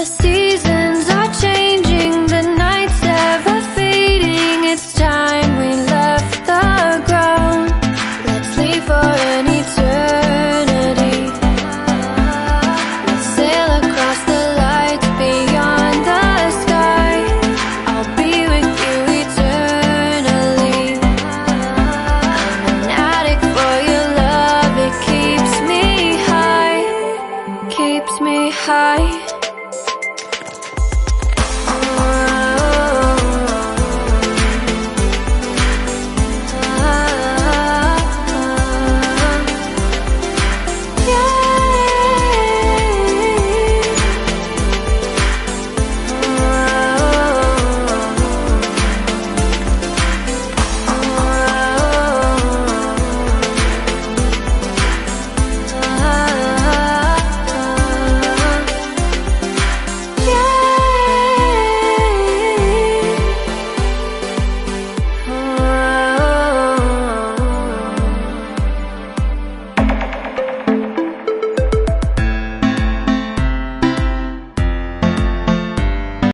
The seasons are changing, the nights ever fading. It's time we left the ground. Let's leave for an eternity. Let's sail across the lights beyond the sky. I'll be with you eternally. I'm an addict for your love. It keeps me high, keeps me high.